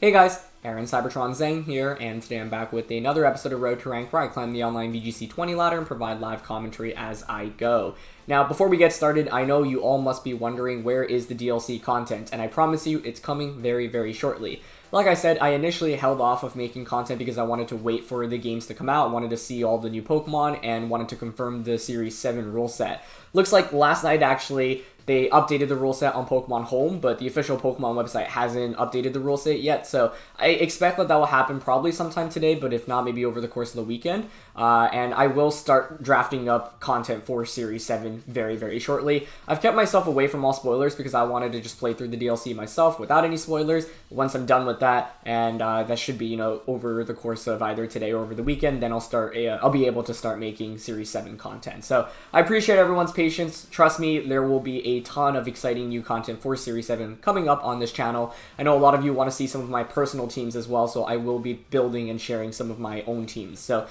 Hey guys, Aaron Cybertron Zhang here, and today I'm back with another episode of Road to Rank where I climb the online VGC 20 ladder and provide live commentary as I go. Now, before we get started, I know you all must be wondering where is the DLC content, and I promise you it's coming very, very shortly. Like I said, I initially held off of making content because I wanted to wait for the games to come out, wanted to see all the new Pokemon, and wanted to confirm the Series 7 rule set. Looks like last night actually they updated the rule set on Pokemon Home, but the official Pokemon website hasn't updated the rule set yet, so I expect that will happen probably sometime today, but if not, maybe over the course of the weekend. And I will start drafting up content for Series 7 very, very shortly. I've kept myself away from all spoilers because I wanted to just play through the DLC myself without any spoilers. Once I'm done with that, and that should be, over the course of either today or over the weekend, then I'll be able to start making Series 7 content. So I appreciate everyone's patience. Trust me, there will be a ton of exciting new content for Series 7 coming up on this channel. I know a lot of you want to see some of my personal teams as well, so I will be building and sharing some of my own teams. So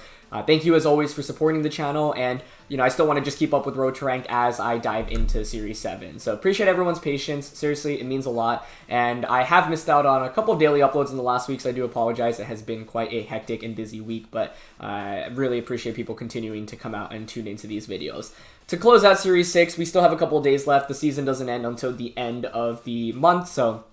thank you as always for supporting the channel, and I still want to just keep up with Road to Rank as I dive into Series 7. So appreciate everyone's patience. Seriously, it means a lot, and I have missed out on a couple of daily uploads in the last week, so I do apologize. It has been quite a hectic and busy week, but I really appreciate people continuing to come out and tune into these videos. To close out Series 6, we still have a couple of days left. The season doesn't end until the end of the month, so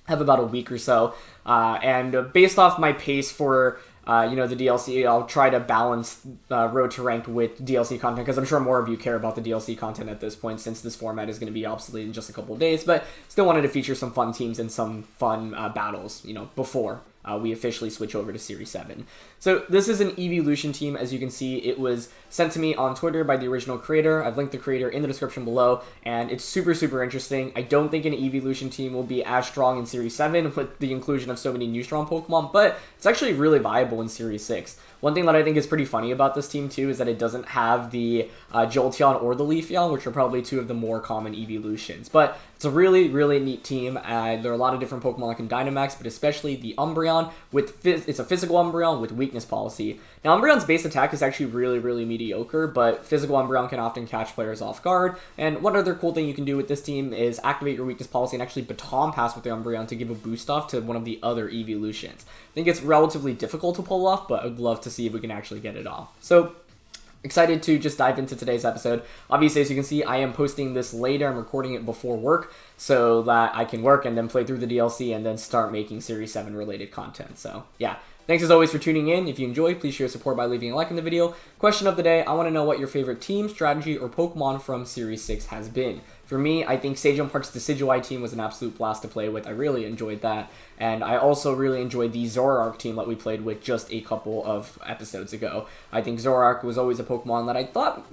I have about a week or so. And based off my pace for the DLC, I'll try to balance Road to Rank with DLC content, because I'm sure more of you care about the DLC content at this point, since this format is going to be obsolete in just a couple of days, but still wanted to feature some fun teams and some fun battles, before we officially switch over to Series 7. So this is an Eeveelution team. As you can see, it was sent to me on Twitter by the original creator. I've linked the creator in the description below, and it's super, super interesting. I don't think an Eeveelution team will be as strong in Series 7 with the inclusion of so many new strong Pokemon, but it's actually really viable in Series 6. One thing that I think is pretty funny about this team, too, is that it doesn't have the Jolteon or the Leafeon, which are probably two of the more common Eeveelutions. But it's a really, really neat team. There are a lot of different Pokemon like in Dynamax, but especially the Umbreon. It's a physical Umbreon with Weakness Policy. Now, Umbreon's base attack is actually really, really mediocre, but physical Umbreon can often catch players off guard. And one other cool thing you can do with this team is activate your Weakness Policy and actually Baton Pass with the Umbreon to give a boost off to one of the other Eeveelutions. I think it's relatively difficult to pull off, but I'd love to see if we can actually get it off. So excited to just dive into today's episode. Obviously, as you can see, I am posting this later. I'm recording it before work so that I can work and then play through the DLC and then start making Series 7 related content. So yeah, thanks as always for tuning in. If you enjoyed, please show your support by leaving a like in the video. Question of the day, I want to know what your favorite team, strategy, or Pokemon from Series 6 has been. For me, I think Sage Park's Decidueye team was an absolute blast to play with. I really enjoyed that. And I also really enjoyed the Zoroark team that we played with just a couple of episodes ago. I think Zoroark was always a Pokemon that I thought,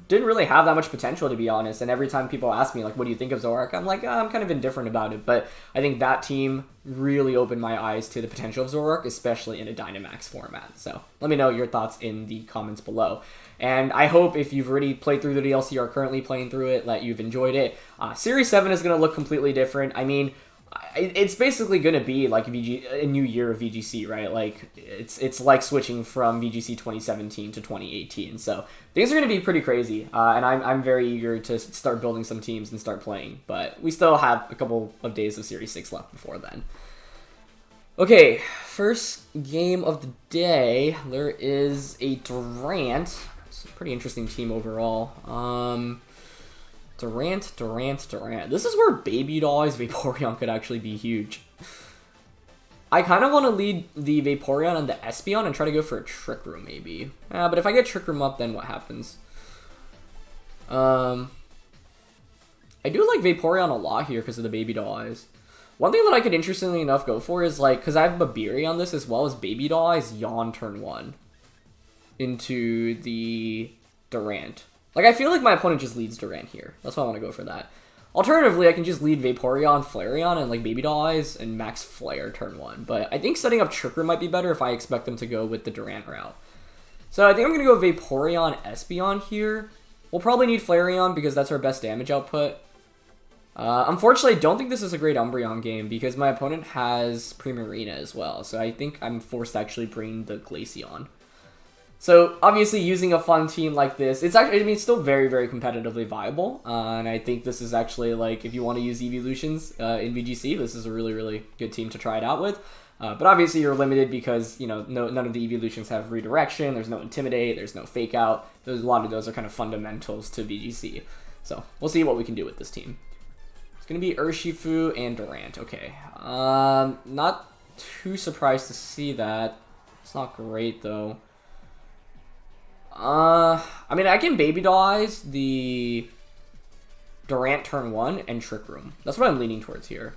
didn't really have that much potential, to be honest. And every time people ask me, like, what do you think of Zoroark? I'm like, I'm kind of indifferent about it. But I think that team really opened my eyes to the potential of Zoroark, especially in a Dynamax format. So let me know your thoughts in the comments below. And I hope if you've already played through the DLC or are currently playing through it, that you've enjoyed it. Series 7 is going to look completely different. I mean, it's basically going to be like a new year of VGC, right? Like, it's like switching from VGC 2017 to 2018. So things are going to be pretty crazy. And I'm very eager to start building some teams and start playing. But we still have a couple of days of Series 6 left before then. Okay, first game of the day. There is a Durant. It's a pretty interesting team overall. Durant. This is where Baby Doll's Vaporeon could actually be huge. I kind of want to lead the Vaporeon and the Espeon and try to go for a Trick Room, maybe. But if I get Trick Room up, then what happens? I do like Vaporeon a lot here because of the Baby Doll Eyes. One thing that I could interestingly enough go for is, like, because I have Babiri on this as well as Baby Doll Eyes, Yawn turn 1 into the Durant. Like, I feel like my opponent just leads Durant here. That's why I want to go for that. Alternatively, I can just lead Vaporeon, Flareon, and, like, Baby Doll Eyes and Max Flare turn 1. But I think setting up Trick Room might be better if I expect them to go with the Durant route. So I think I'm going to go Vaporeon, Espeon here. We'll probably need Flareon because that's our best damage output. Unfortunately, I don't think this is a great Umbreon game because my opponent has Primarina as well. So I think I'm forced to actually bring the Glaceon. So obviously using a fun team like this, it's actually, I mean, it's still very, very competitively viable. And I think this is actually like, if you want to use Eeveelutions in VGC, this is a really, really good team to try it out with. But obviously you're limited because, you know, none of the Eeveelutions have redirection, there's no Intimidate, there's no Fake Out. A lot of those are kind of fundamentals to VGC. So we'll see what we can do with this team. It's going to be Urshifu and Durant. Okay. Not too surprised to see that. It's not great, though. I mean, I can Baby Doll Eyes the Durant turn 1 and Trick Room. That's what I'm leaning towards here.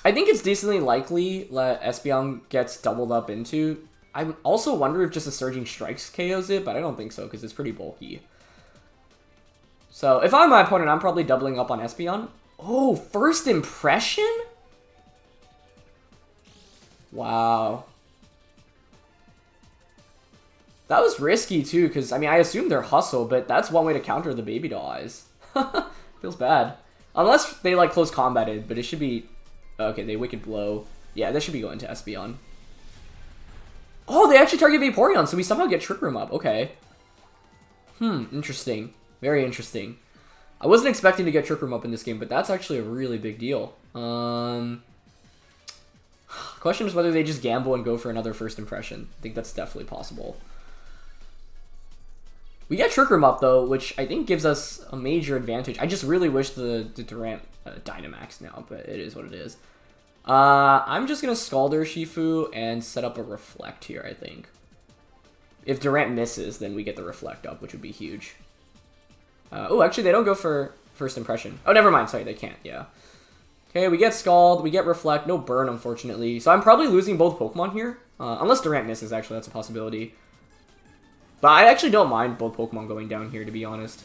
I think it's decently likely that Espeon gets doubled up into. I also wonder if just a Surging Strikes KOs it, but I don't think so because it's pretty bulky. So if I'm my opponent, I'm probably doubling up on Espeon. Oh, first impression? Wow. That was risky too, because I mean, I assume they're Hustle, but that's one way to counter the Baby Doll Eyes. Feels bad. Unless they like close combated, but it should be... Okay, they Wicked Blow. Yeah, that should be going to Espeon. Oh, they actually target Vaporeon, so we somehow get Trick Room up. Okay. Interesting. Very interesting. I wasn't expecting to get Trick Room up in this game, but that's actually a really big deal. Question is whether they just gamble and go for another first impression. I think that's definitely possible. We get Trick Room up, though, which I think gives us a major advantage. I just really wish the Durant Dynamax now, but it is what it is. I'm just going to Scald Urshifu and set up a Reflect here, I think. If Durant misses, then we get the Reflect up, which would be huge. Oh, actually, they don't go for first impression. Oh, never mind. Sorry, they can't. Yeah. Okay, we get Scald. We get Reflect. No Burn, unfortunately. So I'm probably losing both Pokemon here. Unless Durant misses, actually. That's a possibility. But I actually don't mind both Pokemon going down here, to be honest.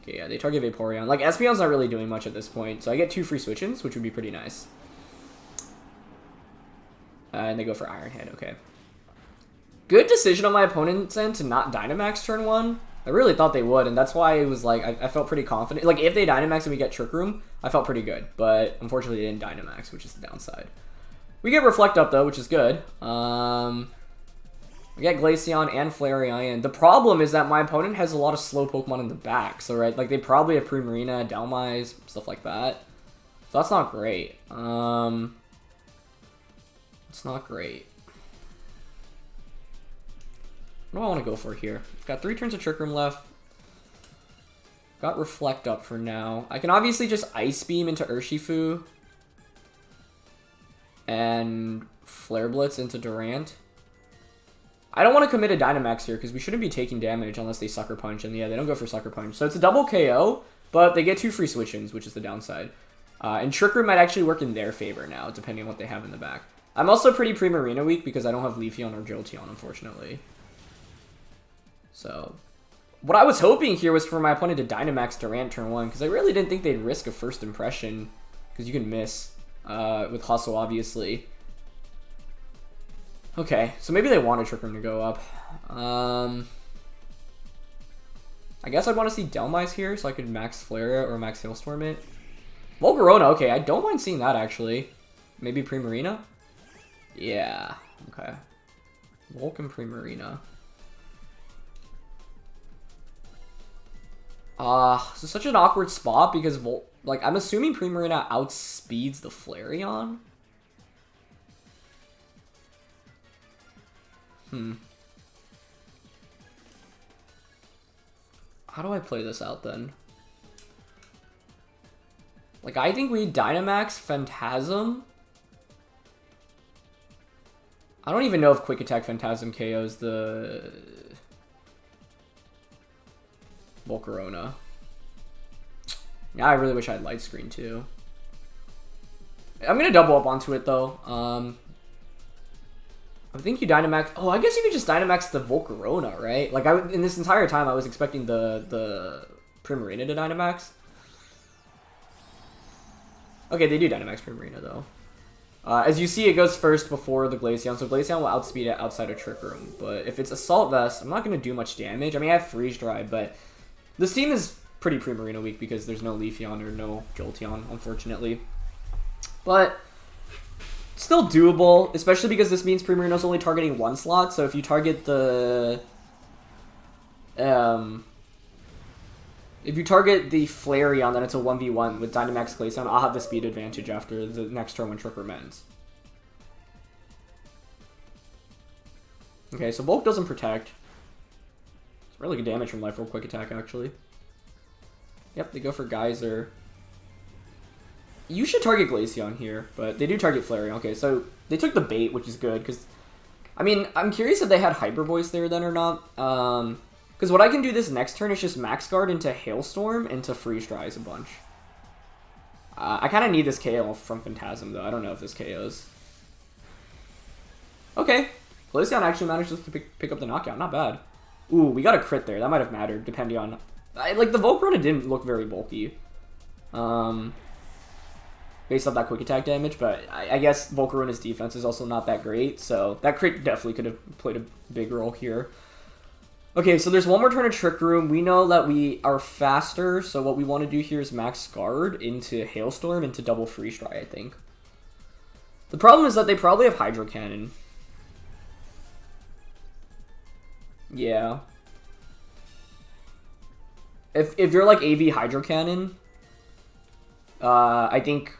Okay, yeah, they target Vaporeon. Like, Espeon's not really doing much at this point. So I get 2 free switch-ins, which would be pretty nice. And they go for Iron Head. Okay. Good decision on my opponent's end to not Dynamax turn 1. I really thought they would, and that's why it was like, I felt pretty confident. Like, if they Dynamax and we get Trick Room, I felt pretty good. But, unfortunately, they didn't Dynamax, which is the downside. We get Reflect up, though, which is good. We get Glaceon and Flareon. The problem is that my opponent has a lot of slow Pokemon in the back. So, right, like, they probably have Primarina, Dhelmise, stuff like that. So that's not great. It's not great. What do I want to go for here? Got 3 turns of Trick Room left. Got Reflect up for now. I can obviously just Ice Beam into Urshifu. And Flare Blitz into Durant. I don't want to commit a Dynamax here because we shouldn't be taking damage unless they Sucker Punch. And yeah, they don't go for Sucker Punch. So it's a double KO, but they get 2 free switch-ins, which is the downside. And Trick Room might actually work in their favor now, depending on what they have in the back. I'm also pretty Primarina weak because I don't have Leafeon or Jolteon, unfortunately. So, what I was hoping here was for my opponent to Dynamax Durant turn 1, because I really didn't think they'd risk a first impression, because you can miss with Hustle, obviously. Okay, so maybe they want a Trick Room to go up. I guess I'd want to see Dhelmise here, so I could max Flare or max Hailstorm it. Volcarona, okay, I don't mind seeing that, actually. Maybe Primarina? Yeah, okay. Volk and Primarina. This is such an awkward spot because like, I'm assuming Primarina outspeeds the Flareon. How do I play this out then? Like, I think we Dynamax Phantasm. I don't even know if Quick Attack Phantasm KOs the Volcarona. Yeah, I really wish I had Light Screen too. I'm gonna double up onto it though. I think you Dynamax. Oh, I guess you could just Dynamax the Volcarona, right? Like, in this entire time, I was expecting the Primarina to Dynamax. Okay, they do Dynamax Primarina though. As you see, it goes first before the Glaceon, so Glaceon will outspeed it outside of Trick Room. But if it's Assault Vest, I'm not going to do much damage. I mean, I have Freeze Dry, but this team is pretty Primarina weak because there's no Leafeon or no Jolteon, unfortunately. But still doable, especially because this means Primarina's only targeting one slot, so if you target the... if you target the Flareon, then it's a 1v1 with Dynamax Glaceon. I'll have the speed advantage after the next turn when Trick Room ends. Okay, so Bulk doesn't protect. It's really good damage from Life Orb Quick Attack, actually. Yep, they go for Geyser. You should target Glaceon here, but they do target Flareon. Okay, so they took the bait, which is good, because... I mean, I'm curious if they had Hyper Voice there then or not. Because what I can do this next turn is just Max Guard into Hailstorm into Freeze Dries a bunch. I kind of need this KO from Phantasm, though. I don't know if this KOs. Okay. Glaceon actually managed to pick up the knockout. Not bad. Ooh, we got a crit there. That might have mattered, depending on... like, the Volcarona didn't look very bulky. Based off that quick attack damage, but I guess Volcarona's defense is also not that great, so that crit definitely could have played a big role here. Okay, so there's one more turn of Trick Room. We know that we are faster, so what we want to do here is Max Guard into Hailstorm into double Freeze Dry, I think. The problem is that they probably have Hydro Cannon. Yeah. If you're like AV Hydro Cannon, I think...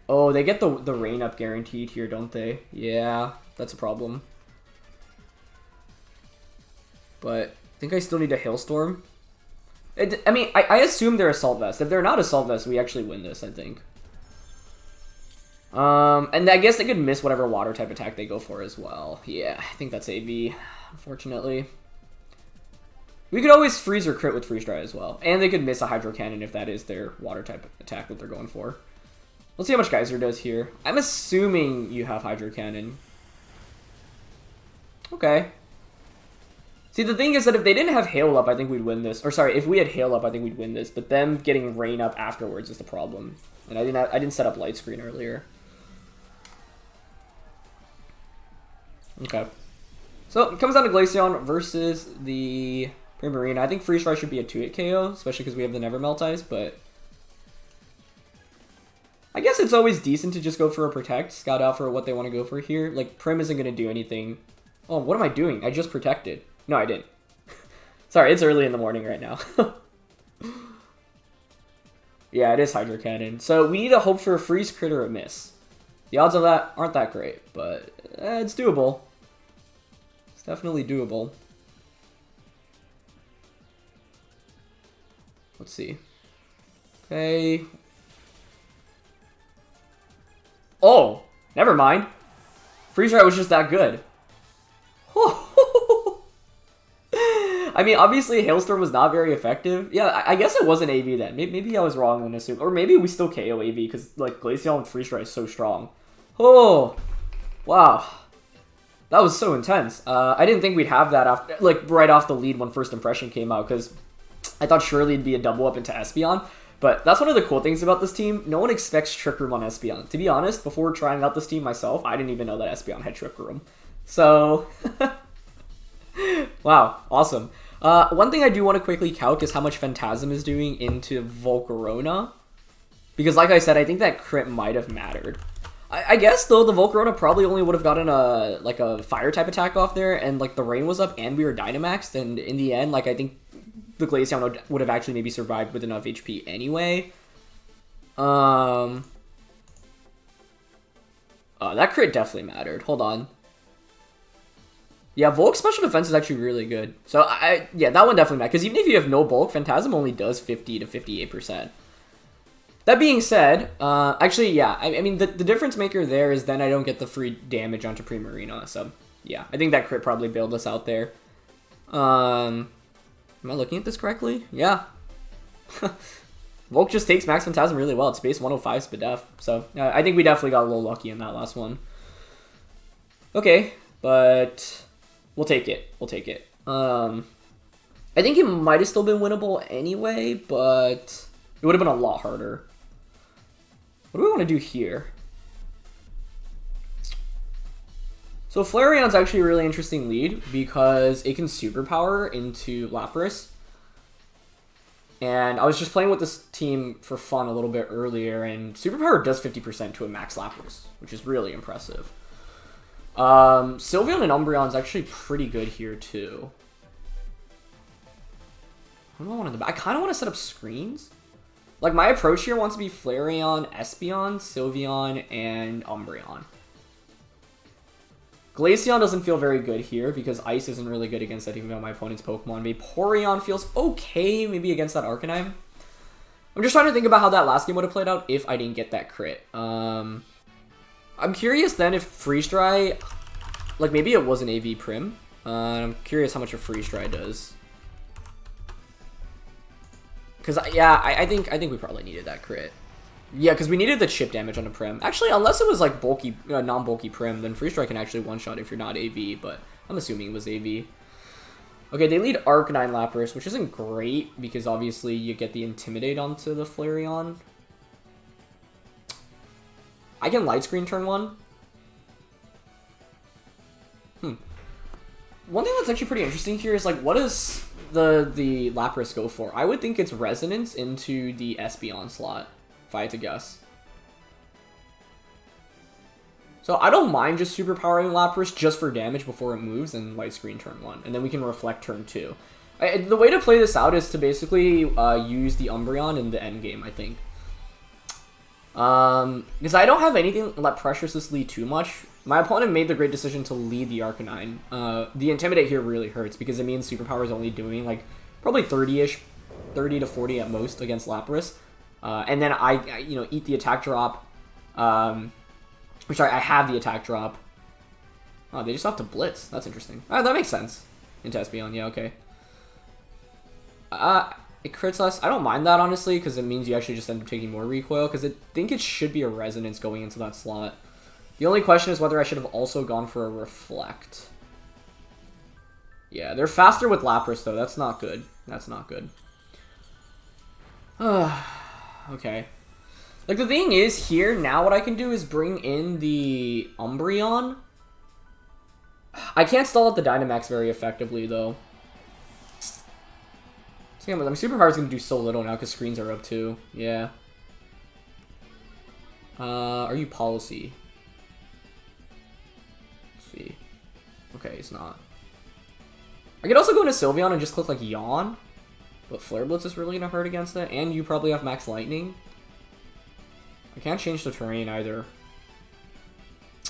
Oh, they get the rain up guaranteed here, don't they? Yeah, that's a problem. But I think I still need a Hailstorm. I mean, I assume they're Assault Vest. If they're not Assault Vest, we actually win this, I think. And I guess they could miss whatever water type attack they go for as well. Yeah, I think that's AV, unfortunately. We could always freeze or crit with Freeze Dry as well. And they could miss a Hydro Cannon if that is their water type attack that they're going for. Let's see how much Geyser does here. I'm assuming you have Hydro Cannon. Okay. See, the thing is that if they didn't have Hail Up, I think we'd win this. Or sorry, if we had Hail Up, I think we'd win this. But them getting Rain Up afterwards is the problem. And I didn't set up Light Screen earlier. Okay. So, it comes down to Glaceon versus the Primarina. I think Freeze Dry should be a 2-hit KO, especially because we have the Never Melt Ice, but... I guess it's always decent to just go for a Protect, scout out for what they want to go for here. Like, Prim isn't going to do anything. Oh, what am I doing? I just protected. No, I didn't. Sorry, it's early in the morning right now. Yeah, it is Hydro Cannon. So we need to hope for a Freeze Crit or a Miss. The odds of that aren't that great, but it's doable. It's definitely doable. Let's see. Okay. Oh, never mind. Freeze Dry was just that good. I mean, obviously, Hailstorm was not very effective. Yeah, I guess it wasn't AV then. Maybe I was wrong and assumed. Or maybe we still KO AV because, like, Glaceon with Freeze Dry is so strong. Oh, wow. That was so intense. I didn't think we'd have that after, like, right off the lead when First Impression came out because I thought surely it'd be a double up into Espeon. But that's one of the cool things about this team. No one expects Trick Room on Espeon. To be honest, before trying out this team myself, I didn't even know that Espeon had Trick Room. So, wow, awesome. One thing I do want to quickly calc is how much Phantasm is doing into Volcarona. Because like I said, I think that crit might have mattered. I guess, though, the Volcarona probably only would have gotten a fire type attack off there, and like the rain was up and we were Dynamaxed, and in the end, like I think the Glaceon would have actually maybe survived with enough HP anyway. That crit definitely mattered. Hold on. Yeah, Volk's special defense is actually really good. So, yeah, that one definitely mattered. Because even if you have no bulk, Phantasm only does 50 to 58%. That being said, actually, yeah, I mean, the difference maker there is then I don't get the free damage onto Primarina. So, yeah, I think that crit probably bailed us out there. Am I looking at this correctly? Yeah. Volk just takes Max Phantasm really well. It's base 105 Spadef. So, I think we definitely got a little lucky in that last one. Okay, but... We'll take it. We'll take it. I think it might have still been winnable anyway, but it would have been a lot harder. What do we want to do here? So Flareon's actually a really interesting lead because it can superpower into Lapras. And I was just playing with this team for fun a little bit earlier, and Superpower does 50% to a max Lapras, which is really impressive. Sylveon and Umbreon's actually pretty good here, too. What do I want to do? I kind of want to set up screens. Like, my approach here wants to be Flareon, Espeon, Sylveon, and Umbreon. Glaceon doesn't feel very good here because Ice isn't really good against that even though my opponent's Pokemon. Vaporeon feels okay maybe against that Arcanine. I'm just trying to think about how that last game would have played out if I didn't get that crit. I'm curious then if Freeze Dry, like maybe it was an AV Prim. I'm curious how much a Freeze Dry does. Because, yeah, I think we probably needed that crit. Yeah, because we needed the chip damage on a Prim. Actually, unless it was like bulky, non-bulky Prim, then Freeze Dry can actually one-shot if you're not AV, but I'm assuming it was AV. Okay, they lead Arcanine Lapras, which isn't great, because obviously you get the Intimidate onto the Flareon. I can Light Screen turn 1. One thing that's actually pretty interesting here is, like, what does the Lapras go for? I would think it's Resonance into the Espeon slot, if I had to guess. So I don't mind just superpowering Lapras just for damage before it moves and Light Screen turn 1. And then we can Reflect turn 2. The way to play this out is to basically use the Umbreon in the endgame, I think. Because I don't have anything that pressures this lead too much. My opponent made the great decision to lead the Arcanine. The Intimidate here really hurts because it means Superpower is only doing like probably 30-ish, 30 to 40 at most against Lapras. And then I eat the attack drop. Which I have the attack drop. Oh, they just have to blitz. That's interesting. Alright, that makes sense. Into Espeon, yeah, okay. It crits us. I don't mind that, honestly, because it means you actually just end up taking more recoil, because I think it should be a Resonance going into that slot. The only question is whether I should have also gone for a Reflect. Yeah, they're faster with Lapras, though. That's not good. That's not good. Okay. Like, the thing is, here, now what I can do is bring in the Umbreon. I can't stall out the Dynamax very effectively, though. So, yeah, but Superpower's going to do so little now because screens are up, too. Yeah. Are you Policy? Let's see. Okay, it's not. I could also go into Sylveon and just click, like, Yawn. But Flare Blitz is really going to hurt against it. And you probably have Max Lightning. I can't change the terrain either. I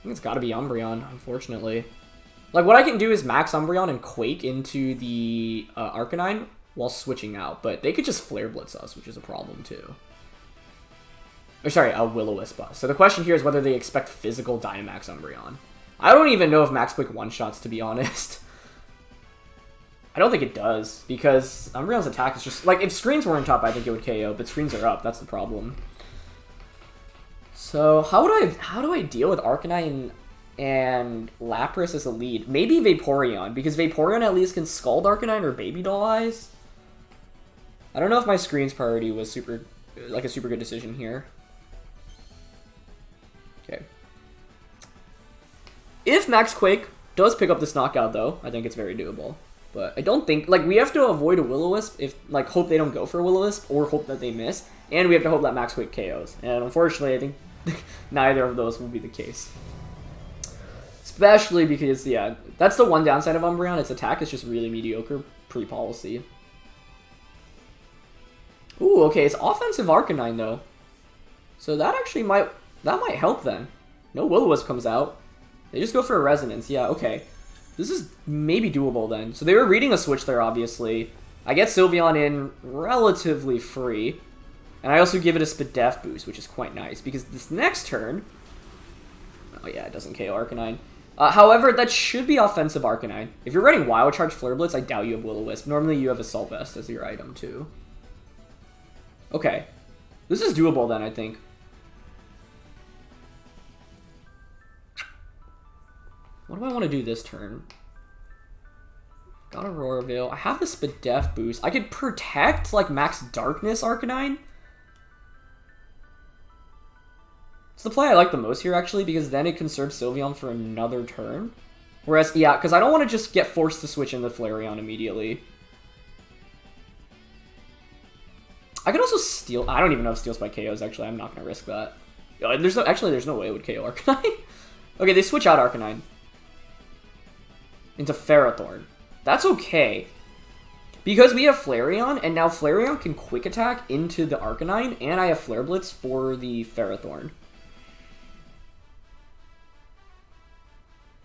think it's got to be Umbreon, unfortunately. Like, what I can do is Max Umbreon and Quake into the Arcanine while switching out. But they could just Flare Blitz us, which is a problem, too. Or, sorry, a Will-O-Wisp us. So the question here is whether they expect physical Dynamax Umbreon. I don't even know if Max Quake one-shots, to be honest. I don't think it does, because Umbreon's attack is just... Like, if screens weren't up, I think it would KO, but screens are up. That's the problem. So, how do I deal with Arcanine and Lapras as a lead? Maybe Vaporeon, because Vaporeon at least can Scald Arcanine or Baby Doll Eyes. I don't know if my screen's priority was a super good decision here. Okay. If Max Quake does pick up this knockout, though, I think it's very doable. But I don't think... Like, we have to avoid a Will-O-Wisp, like, hope they don't go for a Will-O-Wisp, or hope that they miss. And we have to hope that Max Quake KOs. And unfortunately, I think neither of those will be the case. Especially because, yeah, that's the one downside of Umbreon. Its attack is just really mediocre pre-policy. Ooh, okay, it's offensive Arcanine, though. So that actually might help then. No Will-O-Wisp comes out. They just go for a Resonance. Yeah, okay. This is maybe doable then. So they were reading a switch there, obviously. I get Sylveon in relatively free. And I also give it a Spadef boost, which is quite nice. Because this next turn... Oh yeah, it doesn't KO Arcanine. However, that should be offensive Arcanine. If you're running Wild Charge Flare Blitz, I doubt you have Will-O-Wisp. Normally you have Assault Vest as your item too. Okay. This is doable then, I think. What do I want to do this turn? Got a Veil. I have the Spadef boost. I could protect, like, Max Darkness Arcanine. It's the play I like the most here, actually, because then it conserves Sylveon for another turn. Whereas, yeah, because I don't want to just get forced to switch into Flareon immediately. I could also steal. I don't even know if Steel Spike KOs, actually. I'm not going to risk that. There's no way it would KO Arcanine. Okay, they switch out Arcanine into Ferrothorn. That's okay. Because we have Flareon, and now Flareon can Quick Attack into the Arcanine, and I have Flare Blitz for the Ferrothorn.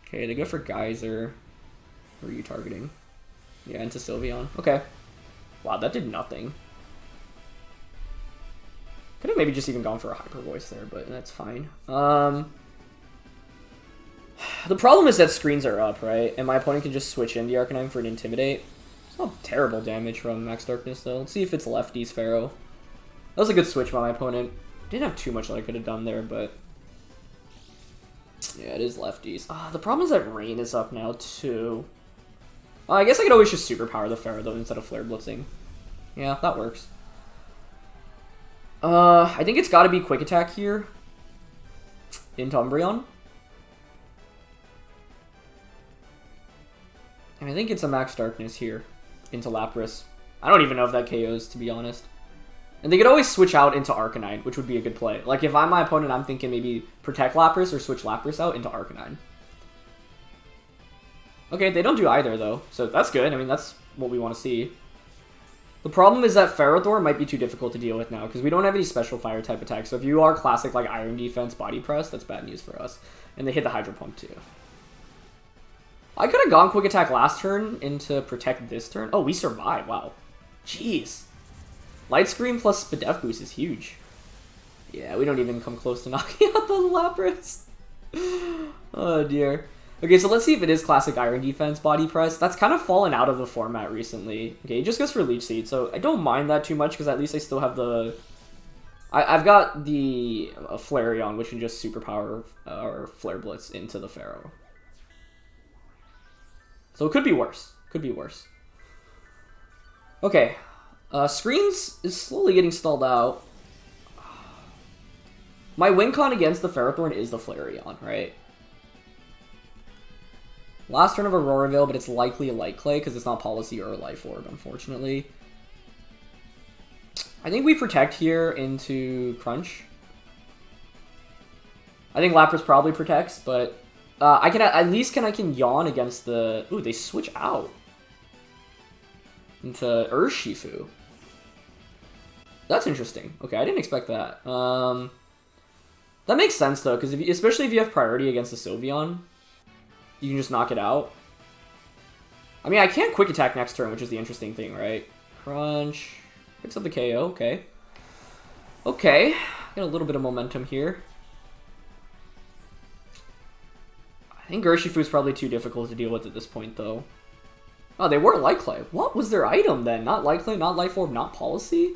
Okay, they go for Geyser. Who are you targeting? Yeah, into Sylveon. Okay. Wow, that did nothing. Could have maybe just even gone for a Hyper Voice there, but that's fine. The problem is that screens are up, right? And my opponent can just switch in the Arcanine for an Intimidate. It's not terrible damage from Max Darkness, though. Let's see if it's lefties Pharaoh. That was a good switch by my opponent. Didn't have too much that I could have done there, but... yeah, it is lefties. The problem is that Rain is up now, too. I guess I could always just Superpower the Pharaoh, though, instead of Flare Blitzing. Yeah, that works. I think it's got to be Quick Attack here. Into Umbreon. And I think it's a Max Darkness here. Into Lapras. I don't even know if that KOs, to be honest. And they could always switch out into Arcanine, which would be a good play. Like, if I'm my opponent, I'm thinking maybe protect Lapras or switch Lapras out into Arcanine. Okay, they don't do either, though. So that's good. I mean, that's what we want to see. The problem is that Ferrothorn might be too difficult to deal with now, because we don't have any special fire type attacks. So if you are classic, like, Iron Defense, Body Press, that's bad news for us. And they hit the Hydro Pump, too. I could have gone Quick Attack last turn into Protect this turn. Oh, we survived. Wow. Jeez. Light Screen plus Spadef Boost is huge. Yeah, we don't even come close to knocking out the Lapras. Oh, dear. Okay, so let's see if it is classic Iron Defense Body Press. That's kind of fallen out of the format recently. Okay, it just goes for Leech Seed, so I don't mind that too much, because at least I still have the... I've got the Flareon, which can just Superpower or Flare Blitz into the Pharaoh. So it could be worse. Could be worse. Okay. Screens is slowly getting stalled out. My win con against the Ferrothorn is the Flareon, right? Last turn of Aurora Veil, but it's likely a Light Clay because it's not Policy or a Life Orb, unfortunately. I think we protect here into Crunch. I think Lapras probably protects, but I can at least I can yawn against the... Ooh, they switch out into Urshifu. That's interesting. Okay, I didn't expect that. That makes sense though, because especially if you have priority against the Sylveon, you can just knock it out. I mean, I can't Quick Attack next turn, which is the interesting thing, right? Crunch. Picks up the KO, okay. Okay, got a little bit of momentum here. I think Urshifu is probably too difficult to deal with at this point, though. Oh, they were Light Clay. What was their item, then? Not Light Clay, not Life Orb, not Policy?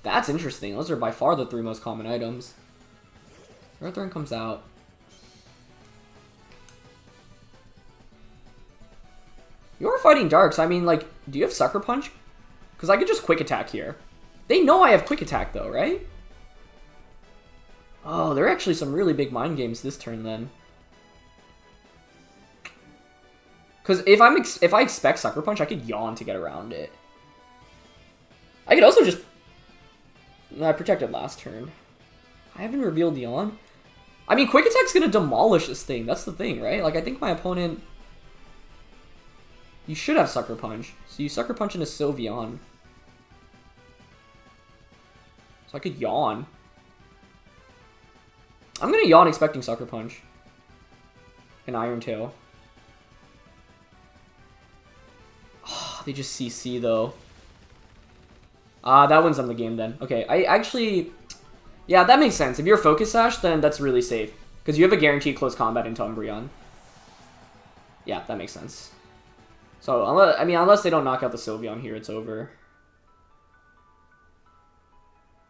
That's interesting. Those are by far the 3 most common items. Ferrothorn comes out. You're fighting Darks. I mean, like, do you have Sucker Punch? Because I could just Quick Attack here. They know I have Quick Attack, though, right? Oh, there are actually some really big mind games this turn, then. Because if I expect Sucker Punch, I could yawn to get around it. I could also just... I protected last turn. I haven't revealed yawn. I mean, Quick Attack's going to demolish this thing. That's the thing, right? Like, I think my opponent... You should have Sucker Punch. So you Sucker Punch into Sylveon. So I could yawn. I'm going to yawn expecting Sucker Punch. And Iron Tail. Oh, they just CC, though. That wins them the game, then. Okay, I actually... Yeah, that makes sense. If you're Focus Sash, then that's really safe. Because you have a guaranteed close combat into Umbreon. Yeah, that makes sense. So, unless they don't knock out the Sylveon here, it's over.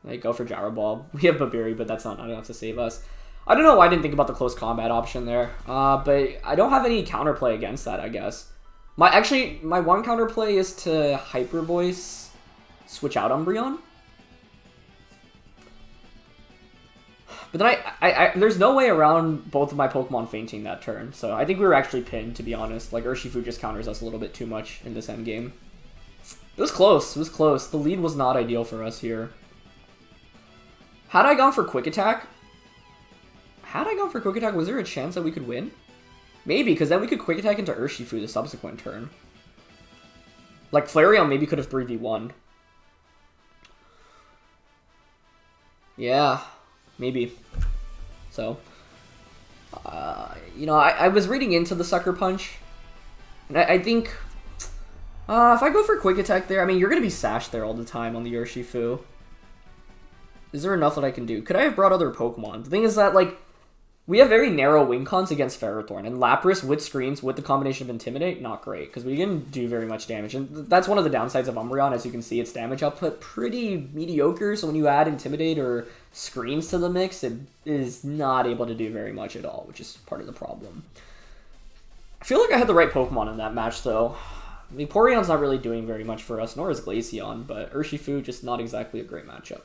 They go for Gyro Ball. We have Babiri, but that's not enough to save us. I don't know why I didn't think about the close combat option there. But I don't have any counterplay against that, I guess. My one counterplay is to Hyper Voice, switch out Umbreon. But then there's no way around both of my Pokemon fainting that turn. So I think we were actually pinned, to be honest. Like, Urshifu just counters us a little bit too much in this endgame. It was close. It was close. The lead was not ideal for us here. Had I gone for Quick Attack? Was there a chance that we could win? Maybe, because then we could Quick Attack into Urshifu the subsequent turn. Like, Flareon maybe could have 3v1'd. Yeah, maybe. So, you know, I was reading into the Sucker Punch. And I think, if I go for Quick Attack there, I mean, you're going to be sashed there all the time on the Urshifu. Is there enough that I can do? Could I have brought other Pokemon? The thing is that, like, we have very narrow win cons against Ferrothorn, and Lapras with screens with the combination of Intimidate, not great, because we didn't do very much damage, and that's one of the downsides of Umbreon. As you can see, its damage output pretty mediocre, so when you add Intimidate or screens to the mix, it is not able to do very much at all, which is part of the problem. I feel like I had the right Pokemon in that match, though. I mean, Vaporeon's not really doing very much for us, nor is Glaceon, but Urshifu, just not exactly a great matchup.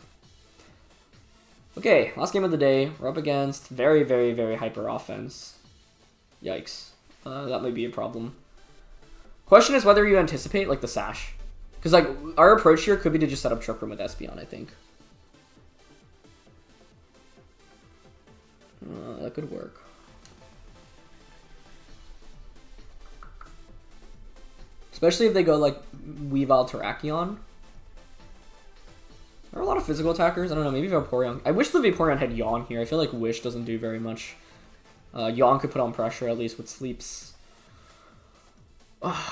Okay, last game of the day. We're up against very, very, very hyper offense. Yikes. That might be a problem. Question is whether you anticipate, like, the Sash. Because, like, our approach here could be to just set up Trick Room with Espeon, I think. That could work. Especially if they go, like, Weavile Terrakion. There are a lot of physical attackers. I don't know, maybe Vaporeon. I wish the Vaporeon had Yawn here. I feel like Wish doesn't do very much. Yawn could put on pressure, at least with sleeps.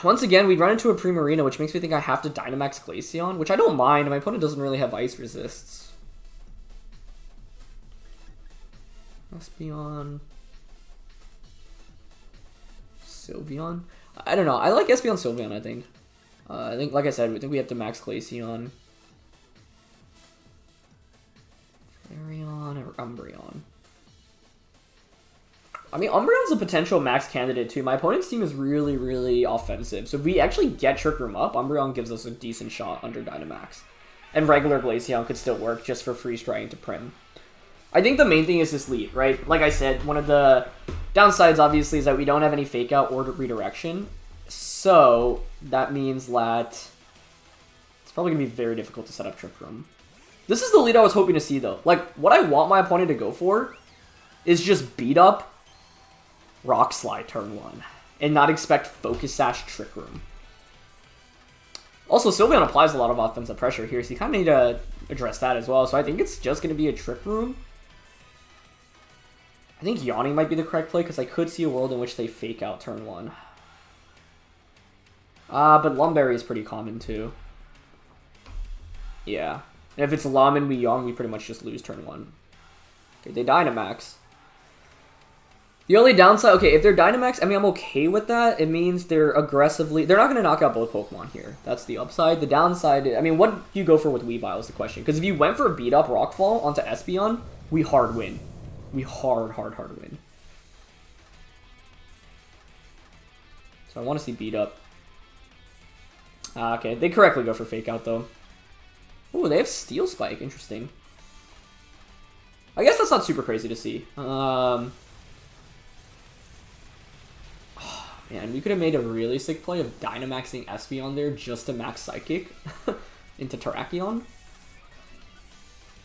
Once again, we run into a Primarina, which makes me think I have to Dynamax Glaceon, which I don't mind. My opponent doesn't really have Ice Resists. Espeon. Sylveon. I don't know. I like Espeon Sylveon, I think. I think, like I said, I think we have to max Glaceon. Flareon or Umbreon. I mean, Umbreon's a potential max candidate too. My opponent's team is really, really offensive. So if we actually get Trick Room up, Umbreon gives us a decent shot under Dynamax. And regular Glaceon could still work just for freeze drying to Prim. I think the main thing is this lead, right? Like I said, one of the downsides, obviously, is that we don't have any Fake Out or redirection. So that means that it's probably going to be very difficult to set up Trick Room. This is the lead I was hoping to see, though. Like, what I want my opponent to go for is just beat up Rock Slide turn 1 and not expect Focus Sash Trick Room. Also, Sylveon applies a lot of offensive pressure here, so you kind of need to address that as well. So I think it's just going to be a Trick Room. I think Yawning might be the correct play, because I could see a world in which they Fake Out turn 1. But Lumberry is pretty common, too. Yeah. And if it's Lum and we Yawn, we pretty much just lose turn 1. Okay, they Dynamax. The only downside, okay, if they're Dynamax, I mean, I'm okay with that. It means they're aggressively... They're not going to knock out both Pokemon here. That's the upside. The downside, I mean, what do you go for with Weavile is the question. Because if you went for a beat-up Rockfall onto Espeon, we hard win. We hard win. So I want to see beat up. Okay, they correctly go for Fake Out, though. Oh, they have Steel Spike. Interesting. I guess that's not super crazy to see. Man, we could have made a really sick play of Dynamaxing Espeon there just to max Psychic into Terrakion.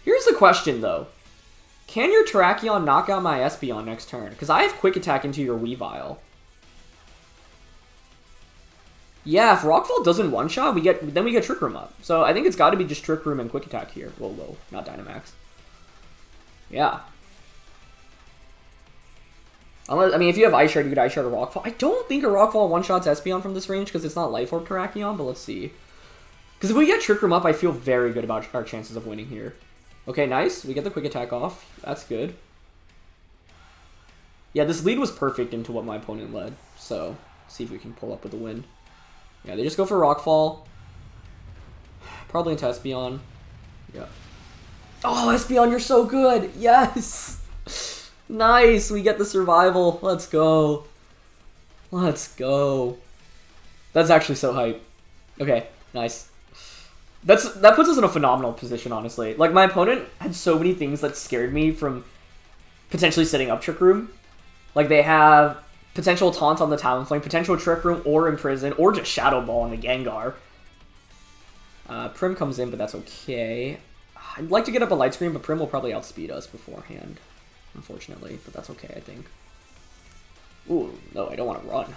Here's the question, though. Can your Terrakion knock out my Espeon next turn? Because I have Quick Attack into your Weavile. Yeah, if Rockfall doesn't one-shot, then we get Trick Room up. So I think it's got to be just Trick Room and Quick Attack here. Whoa, not Dynamax. Yeah. Unless, I mean, if you have Ice Shard, you could Ice Shard a Rockfall. I don't think a Rockfall one-shots Espeon from this range because it's not Life Orb Terrakion, but let's see. Because if we get Trick Room up, I feel very good about our chances of winning here. Okay, nice. We get the Quick Attack off. That's good. Yeah, this lead was perfect into what my opponent led. So, see if we can pull up with a win. Yeah, they just go for Rockfall. Probably into Espeon. Yeah. Oh, Espeon, you're so good! Yes! Nice! We get the survival. Let's go. Let's go. That's actually so hype. Okay, nice. That puts us in a phenomenal position, honestly. Like, my opponent had so many things that scared me from potentially setting up Trick Room. Like, they have potential Taunt on the Talonflame, potential Trick Room or Imprison, or just Shadow Ball on the Gengar. Prim comes in, but that's okay. I'd like to get up a Light Screen, but Prim will probably outspeed us beforehand, unfortunately. But that's okay, I think. Ooh, no, I don't want to run.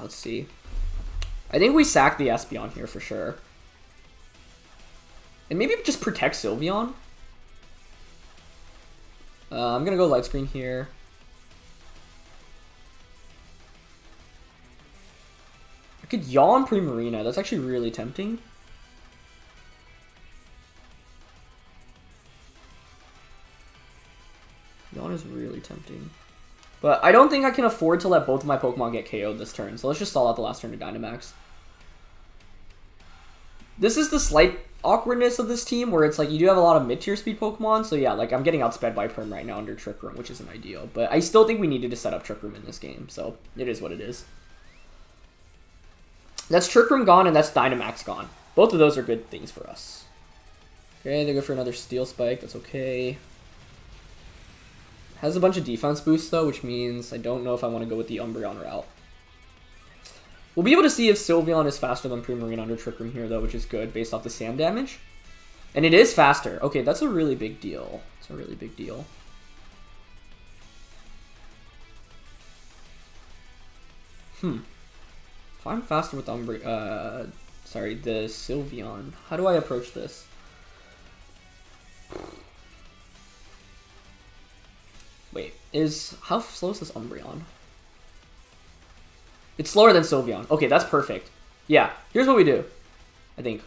Let's see. I think we sack the Espeon here for sure. And maybe just protect Sylveon. I'm gonna go Light Screen here. I could yawn Primarina. That's actually really tempting. Yawn is really tempting. But I don't think I can afford to let both of my Pokemon get KO'd this turn. So let's just stall out the last turn to Dynamax. This is the slight awkwardness of this team, where it's like you do have a lot of mid-tier speed Pokemon. So yeah, like I'm getting outsped by Prim right now under Trick Room, which isn't ideal. But I still think we needed to set up Trick Room in this game. So it is what it is. That's Trick Room gone, and that's Dynamax gone. Both of those are good things for us. Okay, they go for another Steel Spike. That's okay. Has a bunch of defense boosts, though, which means I don't know if I want to go with the Umbreon route. We'll be able to see if Sylveon is faster than Primarina under Trick Room here, though, which is good based off the sand damage. And it is faster. Okay, that's a really big deal. It's a really big deal. If I'm faster with the Sylveon, how do I approach this? Wait, how slow is this Umbreon? It's slower than Sylveon. Okay, that's perfect. Yeah, here's what we do, I think.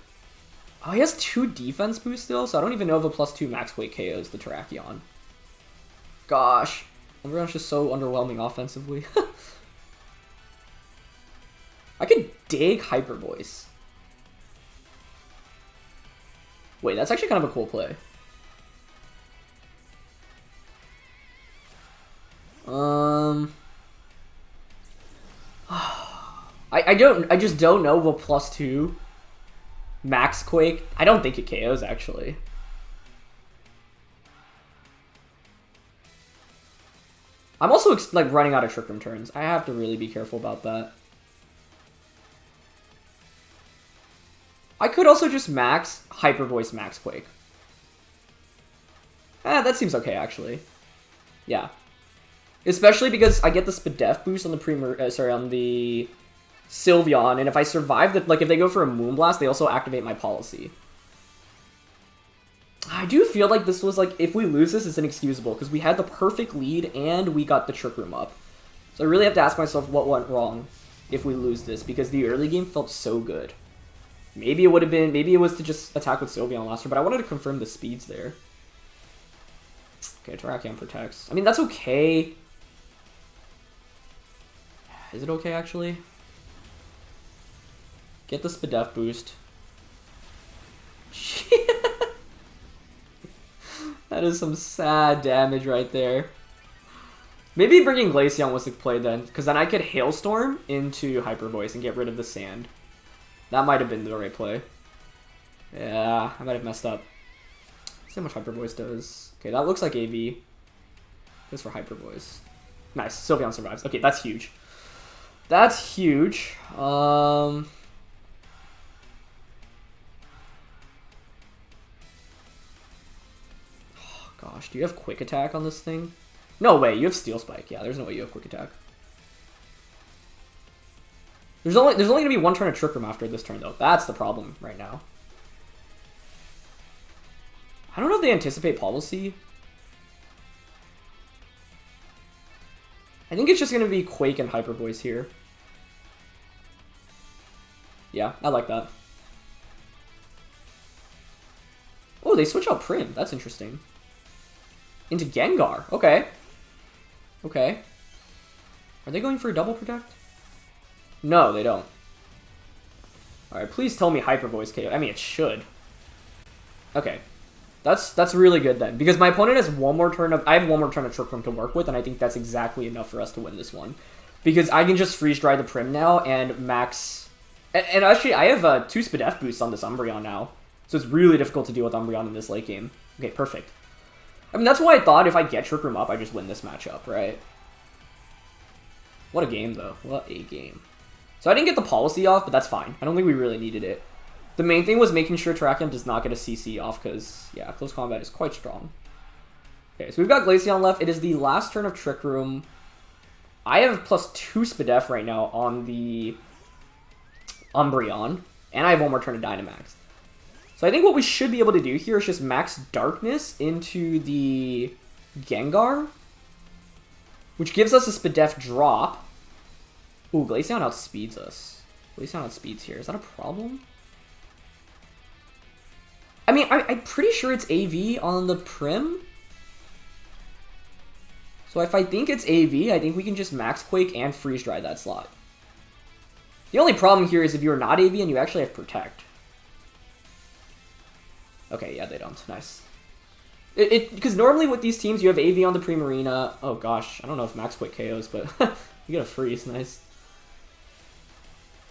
Oh, he has 2 defense boosts still, so I don't even know if a +2 Max Quake KOs the Terrakion. Gosh, Umbreon's just so underwhelming offensively. I could dig Hyper Voice. Wait, that's actually kind of a cool play. I just don't know if a +2 Max Quake. I don't think it KOs actually. I'm also like running out of Trick Room turns. I have to really be careful about that. I could also just max Hyper Voice Max Quake. That seems okay actually. Yeah. Especially because I get the Spadef boost on the on the Sylveon, and if I survive the, like if they go for a Moonblast, they also activate my policy. I do feel like this was like, if we lose this, it's inexcusable, because we had the perfect lead and we got the Trick Room up. So I really have to ask myself what went wrong if we lose this, because the early game felt so good. Maybe it would have been, maybe it was to just attack with Sylveon last turn, but I wanted to confirm the speeds there. Okay, Terrakion protects. I mean, that's okay. Is it okay, actually? Get the Spadef boost. That is some sad damage right there. Maybe bringing Glaceon was the play then, because then I could Hailstorm into Hyper Voice and get rid of the sand. That might have been the right play. Yeah, I might have messed up. Let's see how much Hyper Voice does. Okay, that looks like AV. Goes for Hyper Voice. Nice, Sylveon survives. Okay, that's huge. That's huge. Oh, gosh, do you have Quick Attack on this thing? No way, you have Steel Spike. Yeah, there's no way you have Quick Attack. There's only gonna be one turn of Trick Room after this turn though. That's the problem right now. I don't know if they anticipate policy. I think it's just gonna be Quake and Hyper Voice here. Yeah, I like that. Oh, they switch out Prim. That's interesting. Into Gengar. Okay. Okay. Are they going for a double protect? No, they don't. Alright, please tell me Hyper Voice KO. I mean, it should. Okay. That's really good then. Because my opponent has one more turn of... I have one more turn of Trick Room to work with, and I think that's exactly enough for us to win this one. Because I can just Freeze Dry the Prim now and max... And actually, I have 2 Spadef boosts on this Umbreon now. So it's really difficult to deal with Umbreon in this late game. Okay, perfect. I mean, that's why I thought if I get Trick Room up, I just win this matchup, right? What a game, though. What a game. So I didn't get the policy off, but that's fine. I don't think we really needed it. The main thing was making sure Terrakion does not get a CC off, because, yeah, close combat is quite strong. Okay, so we've got Glaceon left. It is the last turn of Trick Room. I have +2 Spadef right now on the Umbreon, and I have one more turn of Dynamax. So I think what we should be able to do here is just max Darkness into the Gengar, which gives us a Spadef drop. Ooh, Glaceon outspeeds us. Glaceon outspeeds here. Is that a problem? I mean, I'm pretty sure it's AV on the Prim. So if I think it's AV, I think we can just Max Quake and Freeze Dry that slot. The only problem here is if you're not AV and you actually have Protect. Okay, yeah, they don't. Nice. Because normally with these teams, you have AV on the Primarina. Oh gosh, I don't know if Max Quake KOs, but you get a freeze. Nice.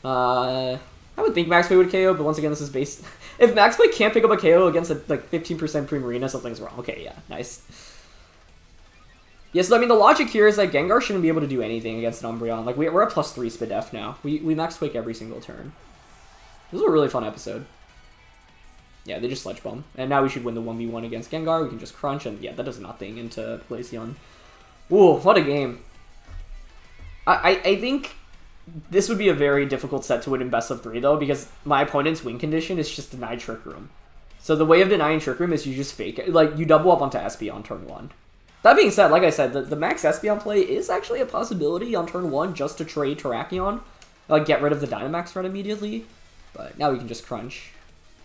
I would think Max Quake would KO, but once again, this is based... If Max Quake can't pick up a KO against a, like, 15% Primarina, something's wrong. Okay, yeah, nice. Yes, yeah, so, I mean, the logic here is that Gengar shouldn't be able to do anything against an Umbreon. Like, we're at +3 Spadef now. We Max Quake every single turn. This was a really fun episode. Yeah, they just Sledge Bomb. And now we should win the 1v1 against Gengar. We can just crunch, and yeah, that does nothing into Glaceon. Ooh, what a game. I think this would be a very difficult set to win in best of 3, though, because my opponent's win condition is just deny Trick Room. So the way of denying Trick Room is you just fake it. Like, you double up onto Espeon on turn 1. That being said, like I said, the max Espeon play is actually a possibility on turn 1 just to trade Terrakion. Like, get rid of the Dynamax threat immediately. But now we can just crunch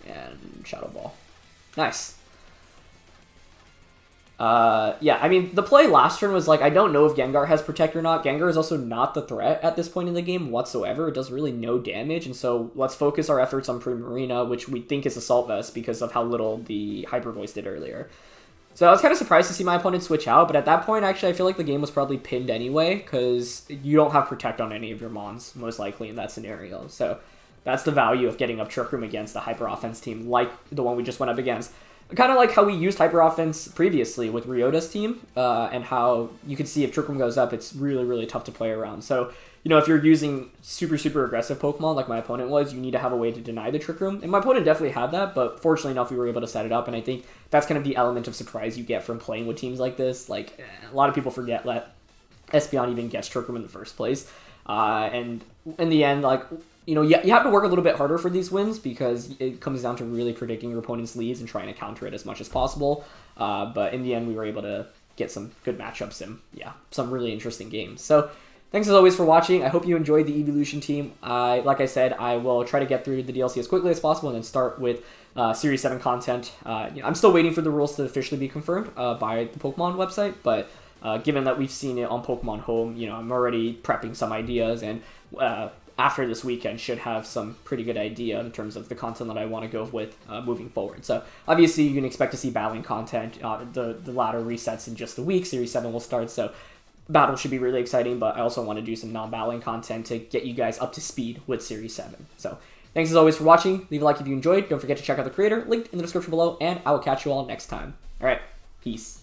and Shadow Ball. Nice. Yeah, I mean, the play last turn was like, I don't know if Gengar has Protect or not. Gengar is also not the threat at this point in the game whatsoever. It does really no damage, and so let's focus our efforts on Primarina, which we think is Assault Vest because of how little the Hyper Voice did earlier. So I was kind of surprised to see my opponent switch out, but at that point, actually, I feel like the game was probably pinned anyway, because you don't have Protect on any of your Mons, most likely, in that scenario. So that's the value of getting up Trick Room against a Hyper Offense team like the one we just went up against. Kind of like how we used Hyper Offense previously with Ryota's team, and how you can see if Trick Room goes up, it's really, really tough to play around. So, you know, if you're using super, super aggressive Pokemon like my opponent was, you need to have a way to deny the Trick Room. And my opponent definitely had that, but fortunately enough, we were able to set it up, and I think that's kind of the element of surprise you get from playing with teams like this. Like, a lot of people forget that Espeon even gets Trick Room in the first place. And in the end, like, you know, you have to work a little bit harder for these wins because it comes down to really predicting your opponent's leads and trying to counter it as much as possible. But in the end, we were able to get some good matchups and, yeah, some really interesting games. So thanks as always for watching. I hope you enjoyed the Eeveelution team. Like I said, I will try to get through the DLC as quickly as possible and then start with Series 7 content. You know, I'm still waiting for the rules to officially be confirmed by the Pokemon website, but given that we've seen it on Pokemon Home, you know, I'm already prepping some ideas, and after this weekend should have some pretty good idea in terms of the content that I want to go with moving forward. So obviously you can expect to see battling content. The ladder resets in just a week. Series 7 will start, so battle should be really exciting, but I also want to do some non-battling content to get you guys up to speed with Series 7. So thanks as always for watching. Leave a like if you enjoyed. Don't forget to check out the creator, linked in the description below, and I will catch you all next time. All right, peace.